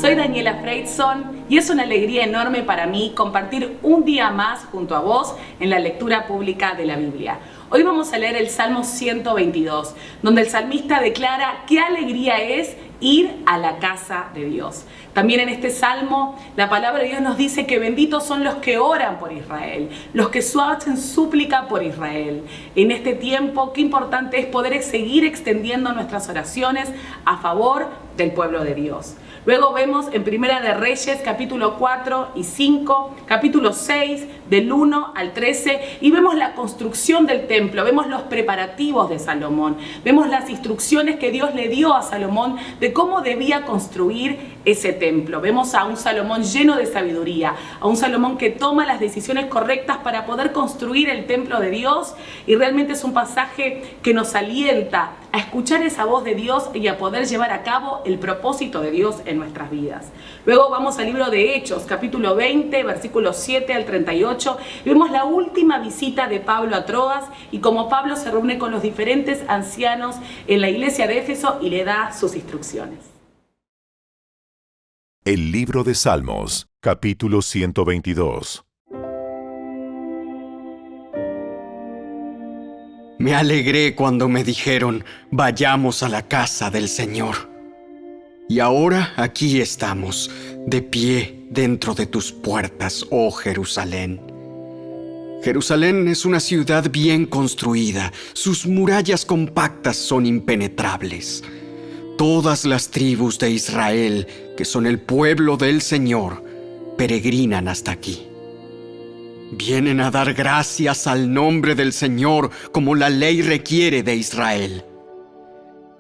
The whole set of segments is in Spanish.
Soy Daniela Freidson y es una alegría enorme para mí compartir un día más junto a vos en la lectura pública de la Biblia. Hoy vamos a leer el Salmo 122, donde el salmista declara qué alegría es ir a la casa de Dios. También en este salmo la palabra de Dios nos dice que benditos son los que oran por Israel, los que hacen súplica por Israel. En este tiempo, qué importante es poder seguir extendiendo nuestras oraciones a favor del pueblo de Dios. Luego vemos en Primera de Reyes, capítulo 4 y 5, capítulo 6, del 1 al 13, y vemos la construcción del templo, vemos los preparativos de Salomón, vemos las instrucciones que Dios le dio a Salomón de cómo debía construir ese templo. Vemos a un Salomón lleno de sabiduría, a un Salomón que toma las decisiones correctas para poder construir el templo de Dios, y realmente es un pasaje que nos alienta a escuchar esa voz de Dios y a poder llevar a cabo el propósito de Dios en nuestras vidas. Luego vamos al libro de Hechos, capítulo 20, versículos 7 al 38, y vemos la última visita de Pablo a Troas y cómo Pablo se reúne con los diferentes ancianos en la iglesia de Éfeso y le da sus instrucciones. El libro de Salmos, capítulo 122. Me alegré cuando me dijeron, vayamos a la casa del Señor. Y ahora aquí estamos, de pie dentro de tus puertas, oh Jerusalén. Jerusalén es una ciudad bien construida, sus murallas compactas son impenetrables. Todas las tribus de Israel, que son el pueblo del Señor, peregrinan hasta aquí. Vienen a dar gracias al nombre del Señor como la ley requiere de Israel.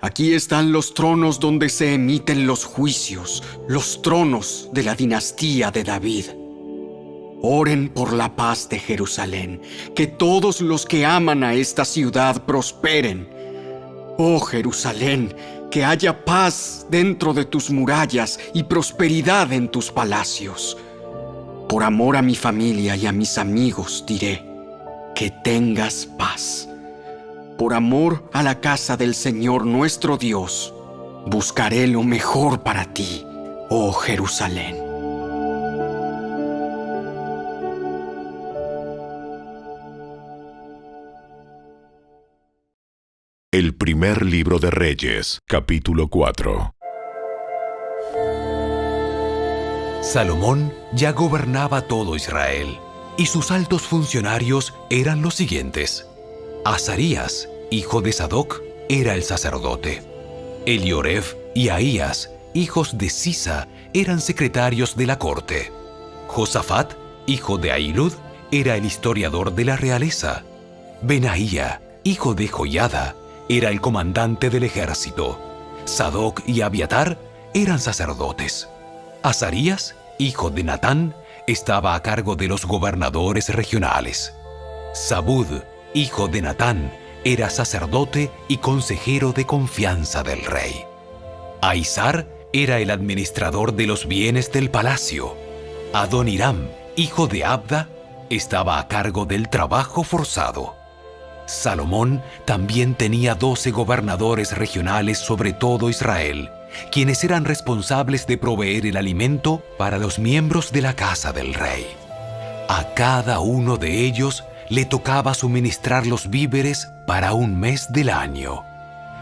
Aquí están los tronos donde se emiten los juicios, los tronos de la dinastía de David. Oren por la paz de Jerusalén, que todos los que aman a esta ciudad prosperen. Oh Jerusalén, que haya paz dentro de tus murallas y prosperidad en tus palacios. Por amor a mi familia y a mis amigos diré, que tengas paz. Por amor a la casa del Señor nuestro Dios, buscaré lo mejor para ti, oh Jerusalén. El primer libro de Reyes, capítulo 4. Salomón ya gobernaba todo Israel, y sus altos funcionarios eran los siguientes. Azarías, hijo de Sadoc, era el sacerdote. Elioref y Ahías, hijos de Sisa, eran secretarios de la corte. Josafat, hijo de Ahilud, era el historiador de la realeza. Benaía, hijo de Joiada, era el comandante del ejército. Sadoc y Abiatar eran sacerdotes. Azarías, hijo de Natán, estaba a cargo de los gobernadores regionales. Zabud, hijo de Natán, era sacerdote y consejero de confianza del rey. Aizar era el administrador de los bienes del palacio. Adoniram, hijo de Abda, estaba a cargo del trabajo forzado. Salomón también tenía 12 gobernadores regionales sobre todo Israel, quienes eran responsables de proveer el alimento para los miembros de la casa del rey. A cada uno de ellos le tocaba suministrar los víveres para un mes del año.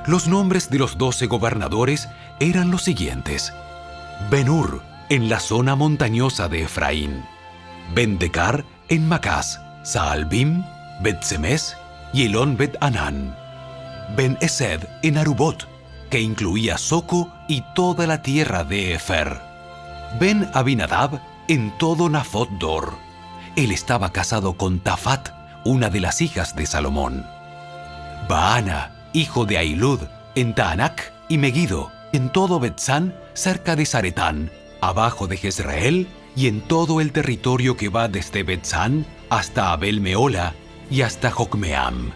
Los nombres de los 12 gobernadores eran los siguientes: Ben-Hur, en la zona montañosa de Efraín; Ben-Decar, en Macás; Saalbim, Bet-Semes y Elón Bet-Anán; Ben-Esed, en Arubot, que incluía Soco y toda la tierra de Efer; Ben-Abinadab, en todo Nafot Dor. Él estaba casado con Tafat, una de las hijas de Salomón. Baana, hijo de Ahilud, en Taanac y Megiddo, en todo Betzán, cerca de Zaretán, abajo de Jezreel, y en todo el territorio que va desde Betzán hasta Abel Meola y hasta Jocmeam.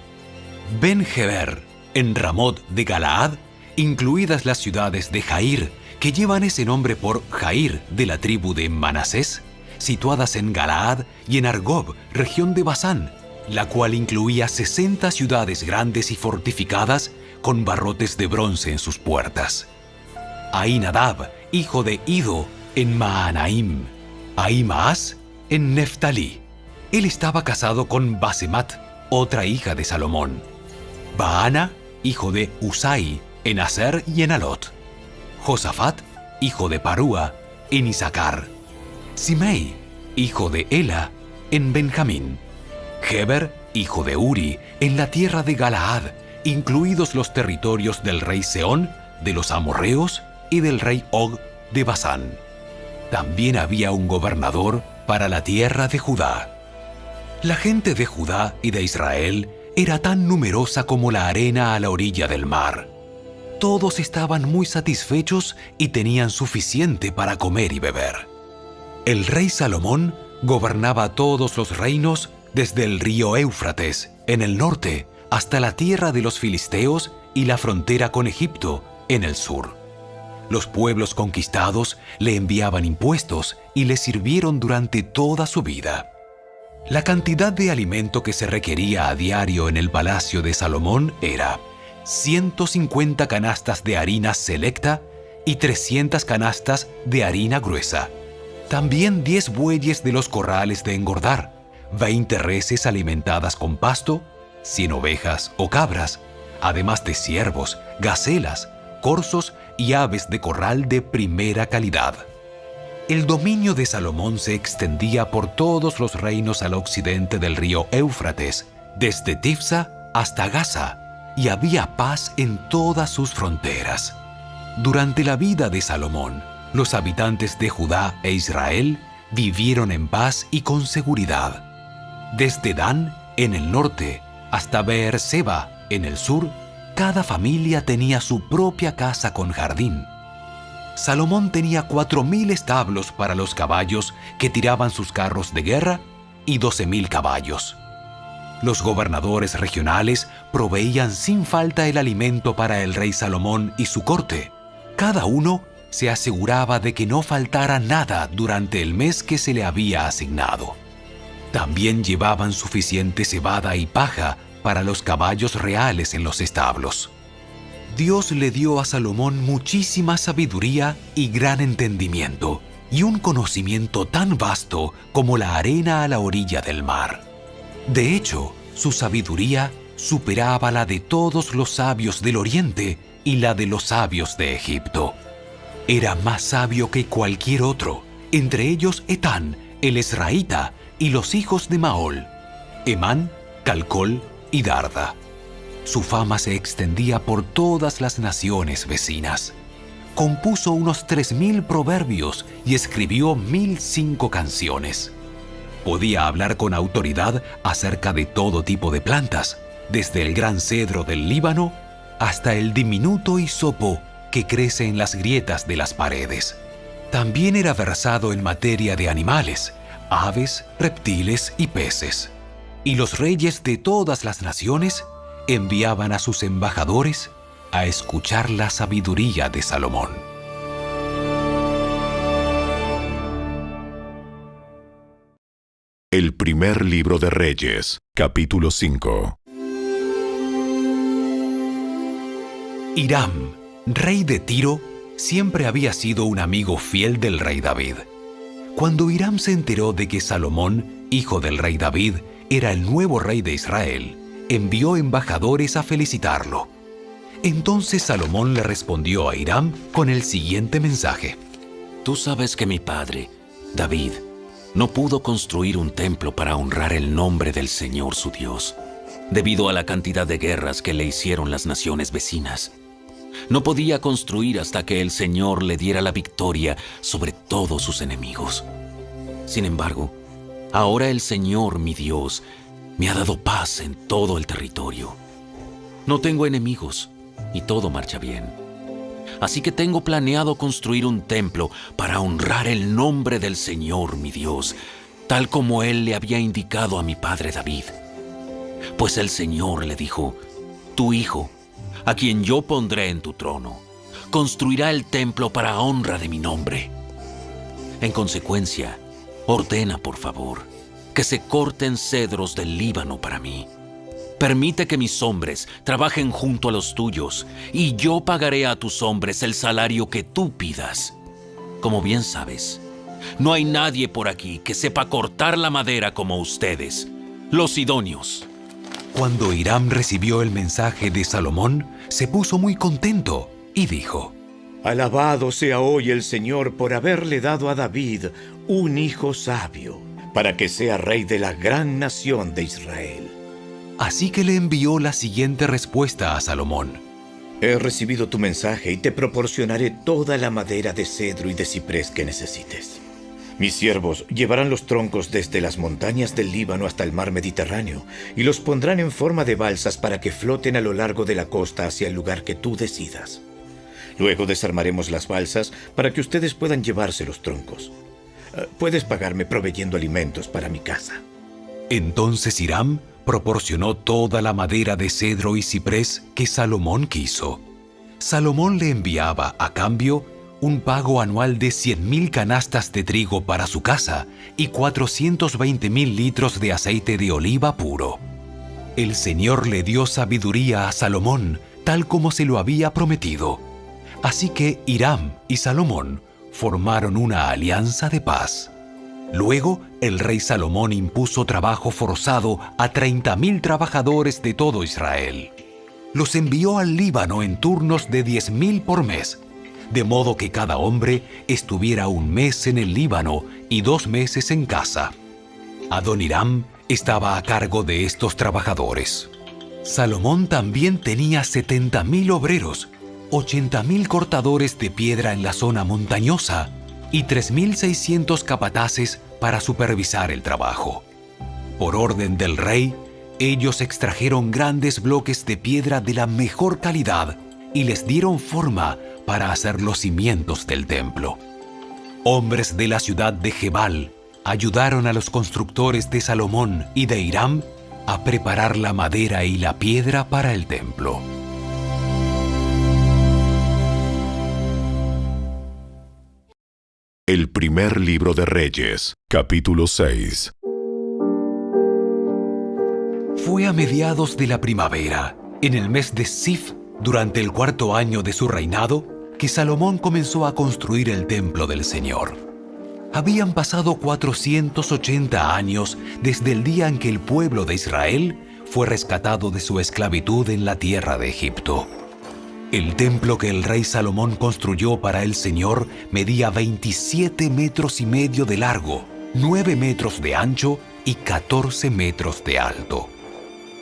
Ben-Geber, en Ramot de Galaad, incluidas las ciudades de Jair, que llevan ese nombre por Jair de la tribu de Manasés, situadas en Galaad, y en Argob, región de Basán, la cual incluía 60 ciudades grandes y fortificadas con barrotes de bronce en sus puertas. Ahinadab, hijo de Ido, en Mahanaim, Ahimaas en Neftalí. Él estaba casado con Basemat, otra hija de Salomón. Baana, hijo de Usai, en Aser y en Alot. Josafat, hijo de Parúa, en Isaacar. Simei, hijo de Ela, en Benjamín. Heber, hijo de Uri, en la tierra de Galaad, incluidos los territorios del rey Sehón, de los amorreos y del rey Og de Basán. También había un gobernador para la tierra de Judá. La gente de Judá y de Israel era tan numerosa como la arena a la orilla del mar. Todos estaban muy satisfechos y tenían suficiente para comer y beber. El rey Salomón gobernaba todos los reinos desde el río Éufrates, en el norte, hasta la tierra de los filisteos y la frontera con Egipto, en el sur. Los pueblos conquistados le enviaban impuestos y le sirvieron durante toda su vida. La cantidad de alimento que se requería a diario en el palacio de Salomón era 150 canastas de harina selecta y 300 canastas de harina gruesa. También 10 bueyes de los corrales de engordar, 20 reses alimentadas con pasto, 100 ovejas o cabras, además de ciervos, gacelas, corzos y aves de corral de primera calidad. El dominio de Salomón se extendía por todos los reinos al occidente del río Éufrates, desde Tifsa hasta Gaza, y había paz en todas sus fronteras. Durante la vida de Salomón, los habitantes de Judá e Israel vivieron en paz y con seguridad. Desde Dan, en el norte, hasta Beerseba, en el sur, cada familia tenía su propia casa con jardín. Salomón tenía 4,000 establos para los caballos que tiraban sus carros de guerra y 12,000 caballos. Los gobernadores regionales proveían sin falta el alimento para el rey Salomón y su corte. Cada uno se aseguraba de que no faltara nada durante el mes que se le había asignado. También llevaban suficiente cebada y paja para los caballos reales en los establos. Dios le dio a Salomón muchísima sabiduría y gran entendimiento, y un conocimiento tan vasto como la arena a la orilla del mar. De hecho, su sabiduría superaba la de todos los sabios del Oriente y la de los sabios de Egipto. Era más sabio que cualquier otro, entre ellos Etán, el Esraíta, y los hijos de Maol, Emán, Calcol y Darda. Su fama se extendía por todas las naciones vecinas. Compuso unos 3,000 proverbios y escribió 1,005 canciones. Podía hablar con autoridad acerca de todo tipo de plantas, desde el gran cedro del Líbano hasta el diminuto hisopo que crece en las grietas de las paredes. También era versado en materia de animales, aves, reptiles y peces. Y los reyes de todas las naciones enviaban a sus embajadores a escuchar la sabiduría de Salomón. El primer libro de Reyes, capítulo 5. Hiram, rey de Tiro, siempre había sido un amigo fiel del rey David. Cuando Hiram se enteró de que Salomón, hijo del rey David, era el nuevo rey de Israel, envió embajadores a felicitarlo. Entonces Salomón le respondió a Hiram con el siguiente mensaje: Tú sabes que mi padre, David, no pudo construir un templo para honrar el nombre del Señor su Dios, debido a la cantidad de guerras que le hicieron las naciones vecinas. No podía construir hasta que el Señor le diera la victoria sobre todos sus enemigos. Sin embargo, ahora el Señor, mi Dios, me ha dado paz en todo el territorio. No tengo enemigos y todo marcha bien. Así que tengo planeado construir un templo para honrar el nombre del Señor, mi Dios, tal como Él le había indicado a mi padre David. Pues el Señor le dijo: Tu hijo, a quien yo pondré en tu trono, construirá el templo para honra de mi nombre. En consecuencia, ordena, por favor, que se corten cedros del Líbano para mí. Permite que mis hombres trabajen junto a los tuyos, y yo pagaré a tus hombres el salario que tú pidas. Como bien sabes, no hay nadie por aquí que sepa cortar la madera como ustedes, los sidonios. Cuando Hiram recibió el mensaje de Salomón, se puso muy contento y dijo: Alabado sea hoy el Señor por haberle dado a David un hijo sabio, para que sea rey de la gran nación de Israel. Así que le envió la siguiente respuesta a Salomón: He recibido tu mensaje y te proporcionaré toda la madera de cedro y de ciprés que necesites. Mis siervos llevarán los troncos desde las montañas del Líbano hasta el mar Mediterráneo y los pondrán en forma de balsas para que floten a lo largo de la costa hacia el lugar que tú decidas. Luego desarmaremos las balsas para que ustedes puedan llevarse los troncos. Puedes pagarme proveyendo alimentos para mi casa. Entonces Hiram proporcionó toda la madera de cedro y ciprés que Salomón quiso. Salomón le enviaba a cambio un pago anual de 100,000 canastas de trigo para su casa y 420,000 litros de aceite de oliva puro. El Señor le dio sabiduría a Salomón, tal como se lo había prometido. Así que Hiram y Salomón formaron una alianza de paz. Luego, el rey Salomón impuso trabajo forzado a 30,000 trabajadores de todo Israel. Los envió al Líbano en turnos de 10,000 por mes, de modo que cada hombre estuviera un mes en el Líbano y 2 meses en casa. Adoniram estaba a cargo de estos trabajadores. Salomón también tenía 70,000 obreros, 80,000 cortadores de piedra en la zona montañosa y 3,600 capataces para supervisar el trabajo. Por orden del rey, ellos extrajeron grandes bloques de piedra de la mejor calidad y les dieron forma para hacer los cimientos del templo. Hombres de la ciudad de Gebal ayudaron a los constructores de Salomón y de Hiram a preparar la madera y la piedra para el templo. El primer libro de Reyes, capítulo 6. Fue a mediados de la primavera, en el mes de Sif, durante el 4º año de su reinado, que Salomón comenzó a construir el templo del Señor. Habían pasado 480 años desde el día en que el pueblo de Israel fue rescatado de su esclavitud en la tierra de Egipto. El templo que el rey Salomón construyó para el Señor medía 27 metros y medio de largo, 9 metros de ancho y 14 metros de alto.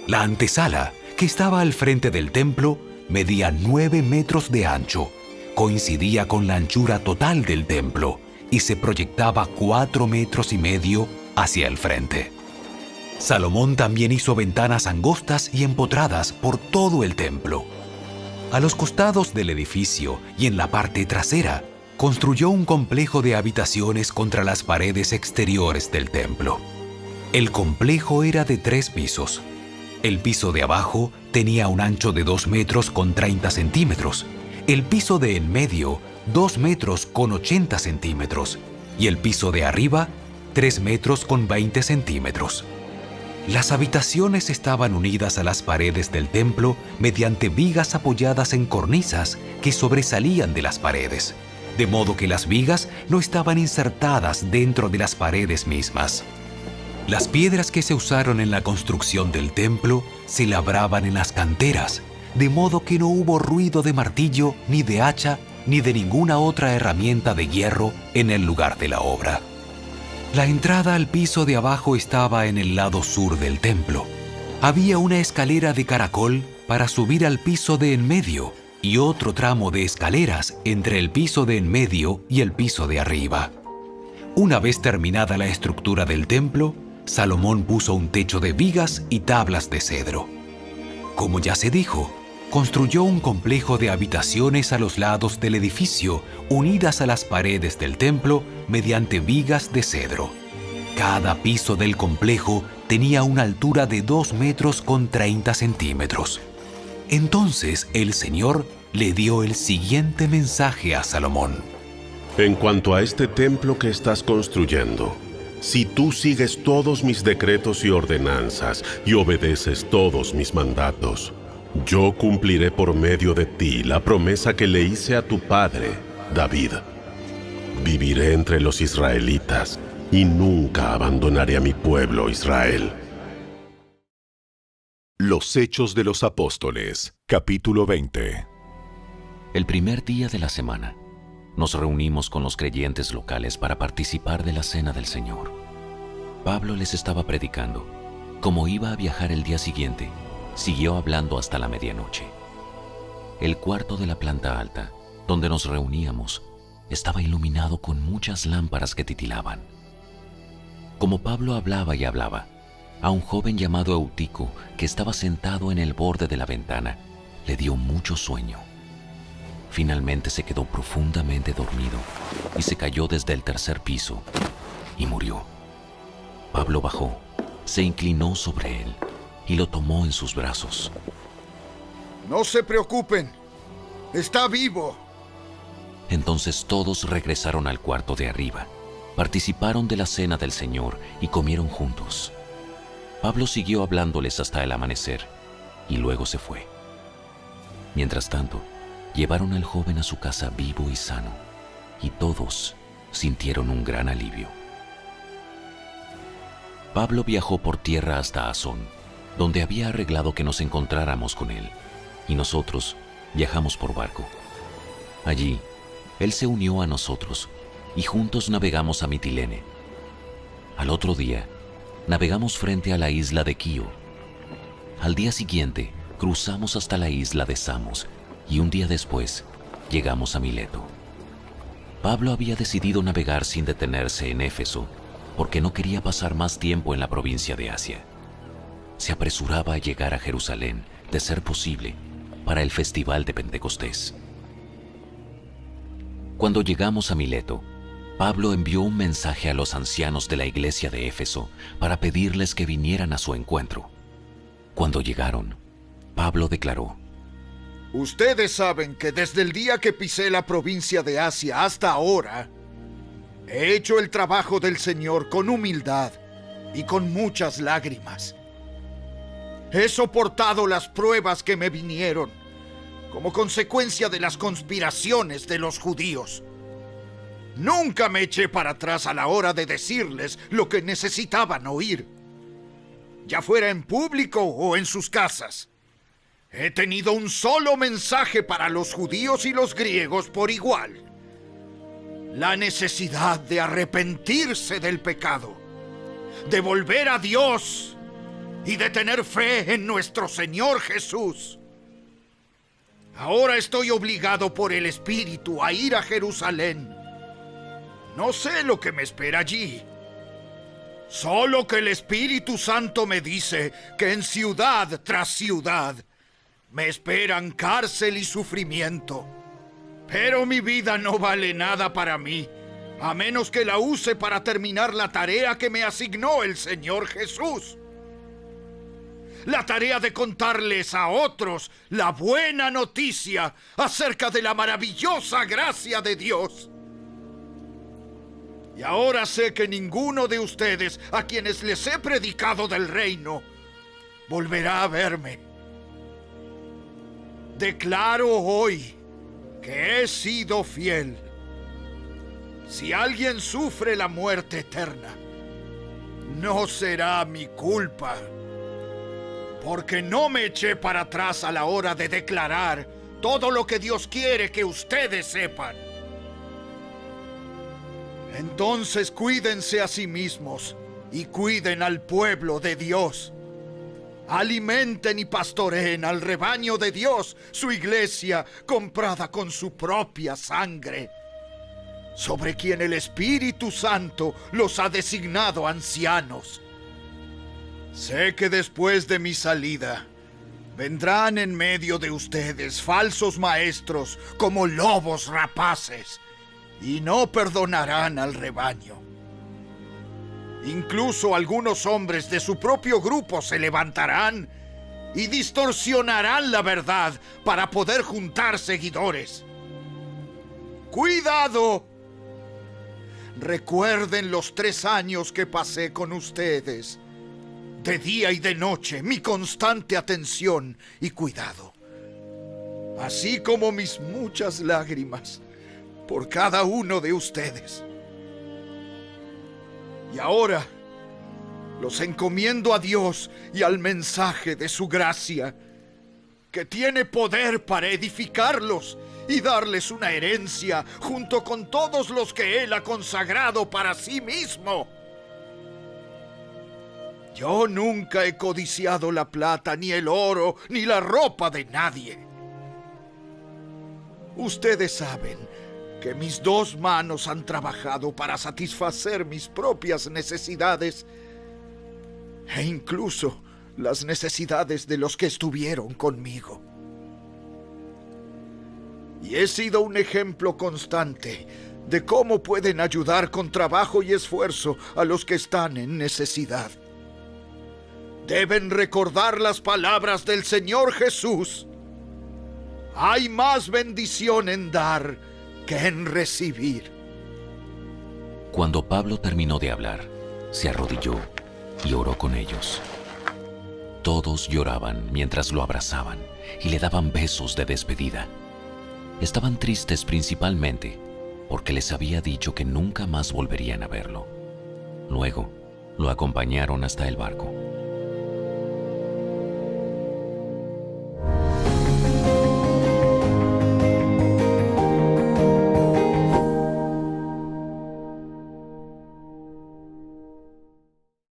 La antesala, que estaba al frente del templo, medía 9 metros de ancho, coincidía con la anchura total del templo y se proyectaba 4 metros y medio hacia el frente. Salomón también hizo ventanas angostas y empotradas por todo el templo. A los costados del edificio y en la parte trasera, construyó un complejo de habitaciones contra las paredes exteriores del templo. El complejo era de 3 pisos. El piso de abajo tenía un ancho de 2 metros con 30 centímetros, el piso de en medio 2 metros con 80 centímetros y el piso de arriba 3 metros con 20 centímetros. Las habitaciones estaban unidas a las paredes del templo mediante vigas apoyadas en cornisas que sobresalían de las paredes, de modo que las vigas no estaban insertadas dentro de las paredes mismas. Las piedras que se usaron en la construcción del templo se labraban en las canteras, de modo que no hubo ruido de martillo, ni de hacha, ni de ninguna otra herramienta de hierro en el lugar de la obra. La entrada al piso de abajo estaba en el lado sur del templo. Había una escalera de caracol para subir al piso de en medio y otro tramo de escaleras entre el piso de en medio y el piso de arriba. Una vez terminada la estructura del templo, Salomón puso un techo de vigas y tablas de cedro. Como ya se dijo, construyó un complejo de habitaciones a los lados del edificio, unidas a las paredes del templo mediante vigas de cedro. Cada piso del complejo tenía una altura de 2 metros con 30 centímetros. Entonces el Señor le dio el siguiente mensaje a Salomón. En cuanto a este templo que estás construyendo, si tú sigues todos mis decretos y ordenanzas y obedeces todos mis mandatos, yo cumpliré por medio de ti la promesa que le hice a tu padre, David. Viviré entre los israelitas y nunca abandonaré a mi pueblo Israel. Los Hechos de los Apóstoles, capítulo 20. El primer día de la semana, nos reunimos con los creyentes locales para participar de la Cena del Señor. Pablo les estaba predicando. Como iba a viajar el día siguiente, siguió hablando hasta la medianoche. El cuarto de la planta alta, donde nos reuníamos, estaba iluminado con muchas lámparas que titilaban. Como Pablo hablaba y hablaba, a un joven llamado Eutico, que estaba sentado en el borde de la ventana, le dio mucho sueño. Finalmente se quedó profundamente dormido y se cayó desde el tercer piso y murió. Pablo bajó, se inclinó sobre él y lo tomó en sus brazos. No se preocupen, está vivo. Entonces todos regresaron al cuarto de arriba, participaron de la cena del Señor y comieron juntos. Pablo siguió hablándoles hasta el amanecer y luego se fue. Mientras tanto, llevaron al joven a su casa vivo y sano, y todos sintieron un gran alivio. Pablo viajó por tierra hasta Asón, donde había arreglado que nos encontráramos con él, y nosotros viajamos por barco. Allí, él se unió a nosotros, y juntos navegamos a Mitilene. Al otro día, navegamos frente a la isla de Quío. Al día siguiente, cruzamos hasta la isla de Samos, y un día después, llegamos a Mileto. Pablo había decidido navegar sin detenerse en Éfeso, porque no quería pasar más tiempo en la provincia de Asia. Se apresuraba a llegar a Jerusalén, de ser posible, para el festival de Pentecostés. Cuando llegamos a Mileto, Pablo envió un mensaje a los ancianos de la iglesia de Éfeso para pedirles que vinieran a su encuentro. Cuando llegaron, Pablo declaró: Ustedes saben que desde el día que pisé la provincia de Asia hasta ahora, he hecho el trabajo del Señor con humildad y con muchas lágrimas. He soportado las pruebas que me vinieron como consecuencia de las conspiraciones de los judíos. Nunca me eché para atrás a la hora de decirles lo que necesitaban oír, ya fuera en público o en sus casas. He tenido un solo mensaje para los judíos y los griegos por igual: la necesidad de arrepentirse del pecado, de volver a Dios y de tener fe en nuestro Señor Jesús. Ahora estoy obligado por el Espíritu a ir a Jerusalén. No sé lo que me espera allí. Solo que el Espíritu Santo me dice que en ciudad tras ciudad me esperan cárcel y sufrimiento. Pero mi vida no vale nada para mí, a menos que la use para terminar la tarea que me asignó el Señor Jesús. La tarea de contarles a otros la buena noticia acerca de la maravillosa gracia de Dios. Y ahora sé que ninguno de ustedes a quienes les he predicado del reino volverá a verme. Declaro hoy que he sido fiel. Si alguien sufre la muerte eterna, no será mi culpa, porque no me eché para atrás a la hora de declarar todo lo que Dios quiere que ustedes sepan. Entonces cuídense a sí mismos y cuiden al pueblo de Dios. Alimenten y pastoreen al rebaño de Dios, su iglesia comprada con su propia sangre, sobre quien el Espíritu Santo los ha designado ancianos. Sé que después de mi salida vendrán en medio de ustedes falsos maestros como lobos rapaces, y no perdonarán al rebaño. Incluso algunos hombres de su propio grupo se levantarán y distorsionarán la verdad para poder juntar seguidores. ¡Cuidado! Recuerden los 3 años que pasé con ustedes, de día y de noche, mi constante atención y cuidado, así como mis muchas lágrimas por cada uno de ustedes. Y ahora los encomiendo a Dios y al mensaje de su gracia, que tiene poder para edificarlos y darles una herencia junto con todos los que Él ha consagrado para sí mismo. Yo nunca he codiciado la plata, ni el oro, ni la ropa de nadie. Ustedes saben que mis 2 manos han trabajado para satisfacer mis propias necesidades e incluso las necesidades de los que estuvieron conmigo. Y he sido un ejemplo constante de cómo pueden ayudar con trabajo y esfuerzo a los que están en necesidad. Deben recordar las palabras del Señor Jesús. Hay más bendición en dar que en recibir. Cuando Pablo terminó de hablar, se arrodilló y oró con ellos. Todos lloraban mientras lo abrazaban y le daban besos de despedida. Estaban tristes principalmente porque les había dicho que nunca más volverían a verlo. Luego, lo acompañaron hasta el barco.